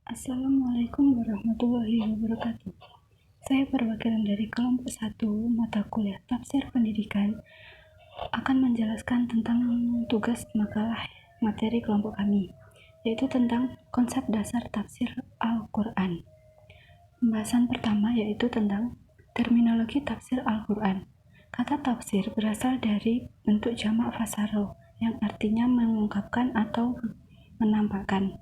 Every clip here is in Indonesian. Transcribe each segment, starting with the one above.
Assalamualaikum warahmatullahi wabarakatuh. Saya perwakilan dari kelompok 1 mata kuliah Tafsir Pendidikan akan menjelaskan tentang tugas makalah materi kelompok kami, yaitu tentang konsep dasar tafsir Al-Quran. Pembahasan pertama yaitu tentang terminologi tafsir Al-Quran. Kata tafsir berasal dari bentuk jamak fasaro yang artinya mengungkapkan atau menampakkan.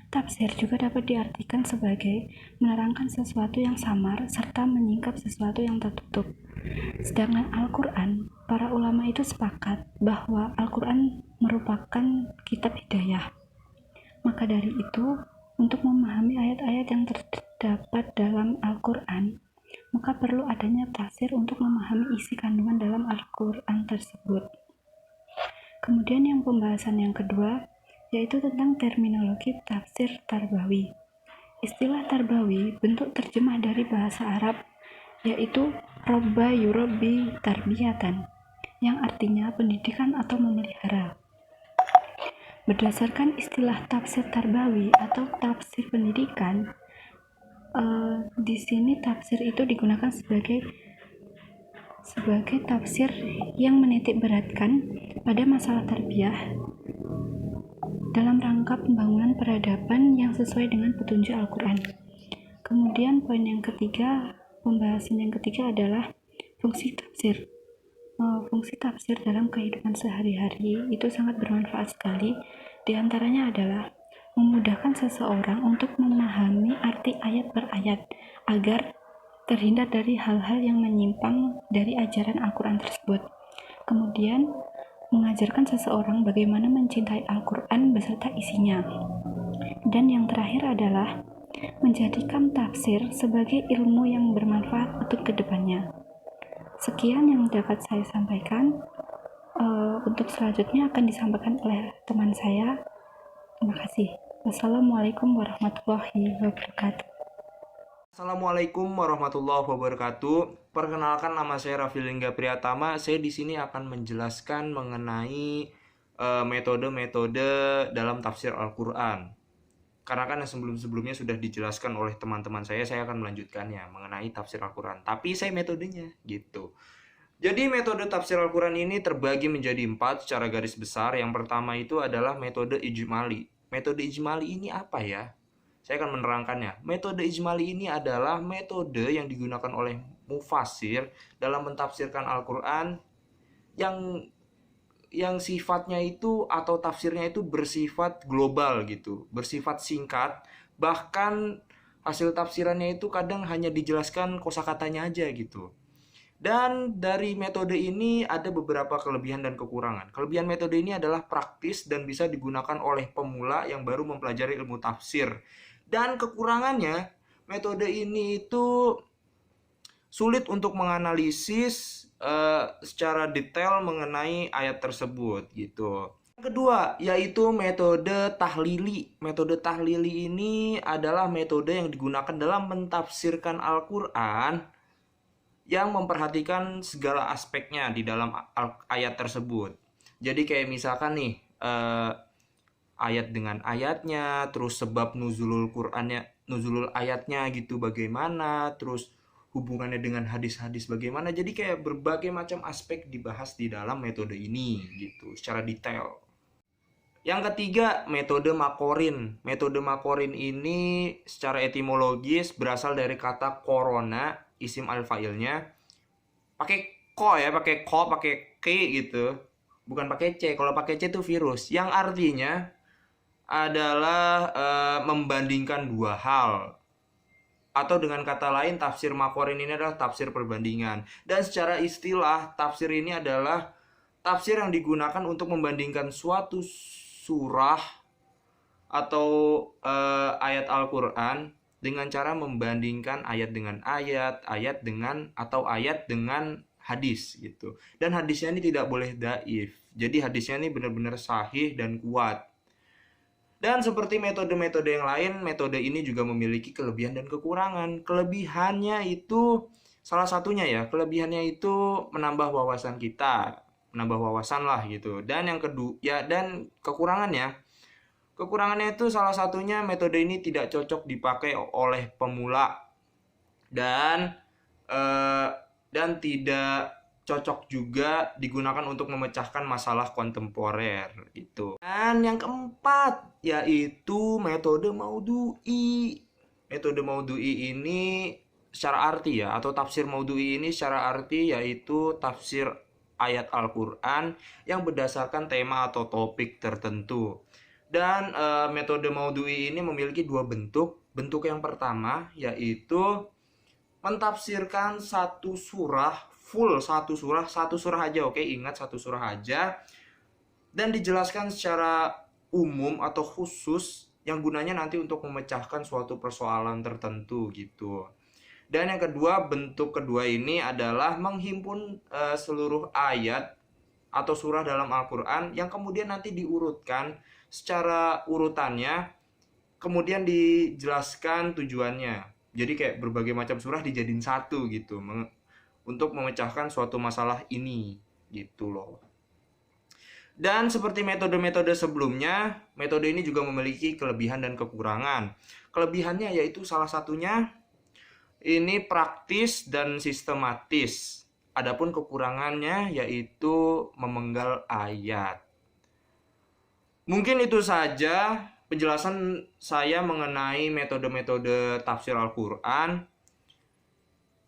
Tafsir juga dapat diartikan sebagai menerangkan sesuatu yang samar serta menyingkap sesuatu yang tertutup. Sedangkan Al-Quran, para ulama itu sepakat bahwa Al-Quran merupakan kitab hidayah. Maka dari itu, untuk memahami ayat-ayat yang terdapat dalam Al-Quran, maka perlu adanya tafsir untuk memahami isi kandungan dalam Al-Quran tersebut. Kemudian yang pembahasan yang kedua, yaitu tentang terminologi tafsir tarbawi. Istilah tarbawi bentuk terjemah dari bahasa Arab, yaitu robba yurabbi tarbiyatan, yang artinya pendidikan atau memelihara. Berdasarkan istilah tafsir tarbawi atau tafsir pendidikan, di sini tafsir itu digunakan sebagai tafsir yang menitik beratkan pada masalah tarbiyah dalam rangka pembangunan peradaban yang sesuai dengan petunjuk Al-Quran. Kemudian pembahasan yang ketiga adalah fungsi tafsir. Fungsi tafsir dalam kehidupan sehari-hari itu sangat bermanfaat sekali. Di antaranya adalah memudahkan seseorang untuk memahami arti ayat per ayat agar terhindar dari hal-hal yang menyimpang dari ajaran Al-Quran tersebut. Kemudian mengajarkan seseorang bagaimana mencintai Al-Quran beserta isinya. Dan yang terakhir adalah menjadikan tafsir sebagai ilmu yang bermanfaat untuk kedepannya. Sekian yang dapat saya sampaikan. Untuk selanjutnya akan disampaikan oleh teman saya. Terima kasih. Wassalamualaikum warahmatullahi wabarakatuh. Assalamualaikum warahmatullahi wabarakatuh. Perkenalkan, nama saya Raffi Lingga Priyatama. Saya di sini akan menjelaskan mengenai metode-metode dalam tafsir Al-Quran. Karena kan sebelum-sebelumnya sudah dijelaskan oleh teman-teman saya akan melanjutkannya mengenai tafsir Al-Quran. Tapi saya metodenya gitu. Jadi metode tafsir Al-Quran ini terbagi menjadi 4 secara garis besar. Yang pertama itu adalah metode ijmali. Metode ijmali ini apa ya? Saya akan menerangkannya. Metode ijmali ini adalah metode yang digunakan oleh mufasir dalam mentafsirkan Al-Quran yang sifatnya itu atau tafsirnya itu bersifat global gitu, bersifat singkat, bahkan hasil tafsirannya itu kadang hanya dijelaskan kosakatanya aja gitu. Dan dari metode ini ada beberapa kelebihan dan kekurangan. Kelebihan metode ini adalah praktis dan bisa digunakan oleh pemula yang baru mempelajari ilmu tafsir. Dan kekurangannya, metode ini itu sulit untuk menganalisis secara detail mengenai ayat tersebut gitu. Yang kedua, yaitu metode tahlili. Metode tahlili ini adalah metode yang digunakan dalam mentafsirkan Al-Quran yang memperhatikan segala aspeknya di dalam ayat tersebut. Jadi kayak misalkan nih, ayat dengan ayatnya, terus sebab nuzulul ayatnya gitu bagaimana, terus hubungannya dengan hadis-hadis bagaimana. Jadi kayak berbagai macam aspek dibahas di dalam metode ini gitu secara detail. Yang ketiga, metode makorin. Metode makorin ini secara etimologis berasal dari kata korona, isim al-fa'ilnya. Pakai ko ya, pakai ko, pakai ke gitu. Bukan pakai c. Kalau pakai c itu virus. Yang artinya adalah membandingkan dua hal. Atau dengan kata lain, tafsir makorin ini adalah tafsir perbandingan. Dan secara istilah, tafsir ini adalah tafsir yang digunakan untuk membandingkan suatu surah atau ayat Al-Quran dengan cara membandingkan ayat dengan ayat, ayat dengan hadis gitu. Dan hadisnya ini tidak boleh dhaif. Jadi hadisnya ini benar-benar sahih dan kuat. Dan seperti metode-metode yang lain, metode ini juga memiliki kelebihan dan kekurangan. Kelebihannya itu salah satunya ya, kelebihannya itu menambah wawasan kita, menambah wawasan lah gitu. Dan yang kedua ya, dan kekurangannya Kekurangannya itu salah satunya metode ini tidak cocok dipakai oleh pemula dan eh, tidak cocok juga digunakan untuk memecahkan masalah kontemporer gitu. Dan yang keempat yaitu metode maudhu'i. Metode maudhu'i ini secara arti ya, atau tafsir maudhu'i ini secara arti yaitu tafsir ayat Al-Qur'an yang berdasarkan tema atau topik tertentu. Dan metode maudhu'i ini memiliki dua bentuk. Bentuk yang pertama yaitu mentafsirkan satu surah full, satu surah aja, oke, ingat satu surah aja, dan dijelaskan secara umum atau khusus yang gunanya nanti untuk memecahkan suatu persoalan tertentu gitu. Dan yang kedua, bentuk kedua ini adalah menghimpun seluruh ayat atau surah dalam Al-Quran yang kemudian nanti diurutkan secara urutannya, kemudian dijelaskan tujuannya. Jadi kayak berbagai macam surah dijadiin satu gitu untuk memecahkan suatu masalah ini gitu loh. Dan seperti metode-metode sebelumnya, metode ini juga memiliki kelebihan dan kekurangan. Kelebihannya yaitu salah satunya ini praktis dan sistematis. Adapun kekurangannya yaitu memenggal ayat. Mungkin itu saja penjelasan saya mengenai metode-metode tafsir Al-Quran.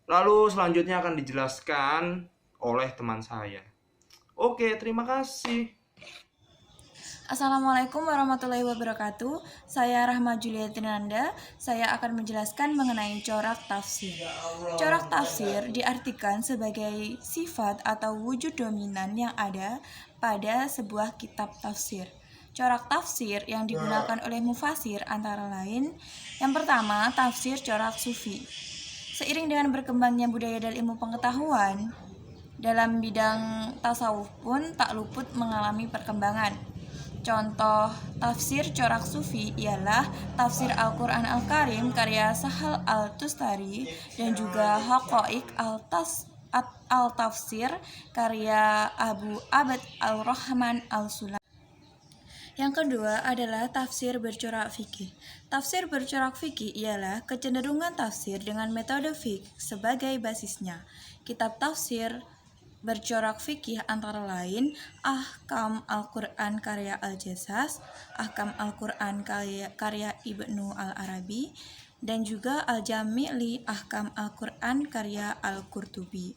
Lalu selanjutnya akan dijelaskan oleh teman saya. Oke, terima kasih. Assalamualaikum warahmatullahi wabarakatuh. Saya Rahma Julia Trinanda. Saya akan menjelaskan mengenai corak tafsir. Corak tafsir diartikan sebagai sifat atau wujud dominan yang ada pada sebuah kitab tafsir. Corak tafsir yang digunakan oleh mufasir antara lain, yang pertama, tafsir corak sufi. Seiring dengan berkembangnya budaya dan ilmu pengetahuan, dalam bidang tasawuf pun tak luput mengalami perkembangan. Contoh tafsir corak sufi ialah tafsir Al-Quran Al-Karim karya Sahal Al-Tustari dan juga Haqaiq Al-Tafsir karya Abu Abd Al-Rahman Al-Sulami. Yang kedua adalah tafsir bercorak fikih. Tafsir bercorak fikih ialah kecenderungan tafsir dengan metode fikih sebagai basisnya. Kitab tafsir bercorak fikih antara lain Ahkam Al-Quran karya Al-Jassas, Ahkam Al-Quran karya Ibnu Al-Arabi, dan juga Al-Jami' li Ahkam Al-Quran karya Al-Qurtubi.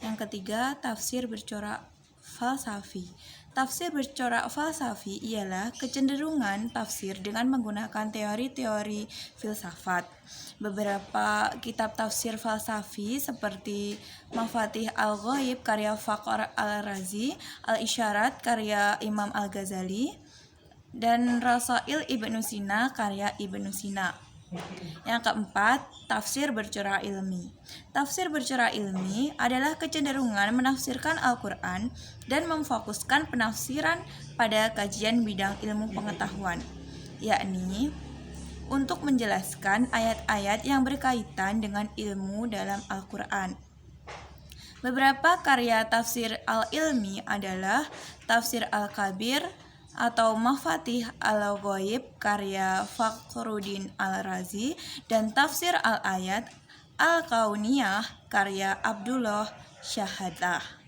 Yang ketiga, tafsir bercorak falsafi. Tafsir bercorak falsafi ialah kecenderungan tafsir dengan menggunakan teori-teori filsafat. Beberapa kitab tafsir falsafi seperti Mafatih Al-Ghaib karya Fakhr Al-Razi, Al-Isyarat karya Imam Al-Ghazali, dan Rasail Ibnu Sina karya Ibnu Sina. Yang keempat, tafsir bercorak ilmi. Tafsir bercorak ilmi adalah kecenderungan menafsirkan Al-Quran dan memfokuskan penafsiran pada kajian bidang ilmu pengetahuan, yakni untuk menjelaskan ayat-ayat yang berkaitan dengan ilmu dalam Al-Quran. Beberapa karya tafsir al-ilmi adalah Tafsir Al-Kabir atau Mafatih Al-Ghaib karya Fakhruddin Al-Razi dan Tafsir Al-Ayat Al-Kauniyah karya Abdullah Syahadah.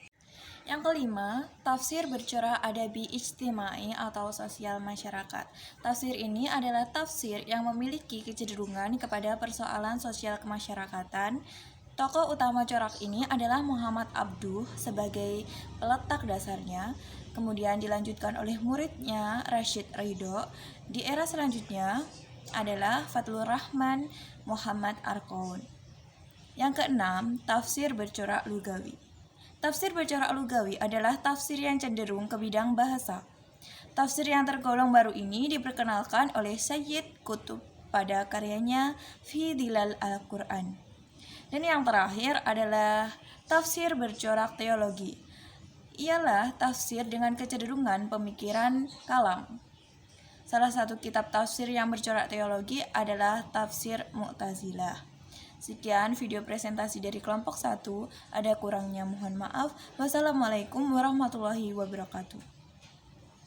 Yang kelima, tafsir bercorak adabi ijtimai atau sosial masyarakat. Tafsir ini adalah tafsir yang memiliki kecenderungan kepada persoalan sosial kemasyarakatan. Tokoh utama corak ini adalah Muhammad Abduh sebagai peletak dasarnya, kemudian dilanjutkan oleh muridnya Rashid Ridho. Di era selanjutnya adalah Fathur Rahman Muhammad Arqaun. Yang keenam, tafsir bercorak lugawi. Tafsir bercorak lugawi adalah tafsir yang cenderung ke bidang bahasa. Tafsir yang tergolong baru ini diperkenalkan oleh Sayyid Qutb pada karyanya Fi Dhilal Al-Quran. Dan yang terakhir adalah tafsir bercorak teologi. Ialah tafsir dengan kecenderungan pemikiran kalam. Salah satu kitab tafsir yang bercorak teologi adalah Tafsir Mu'tazilah. Sekian video presentasi dari kelompok 1. Ada kurangnya mohon maaf. Wassalamualaikum warahmatullahi wabarakatuh.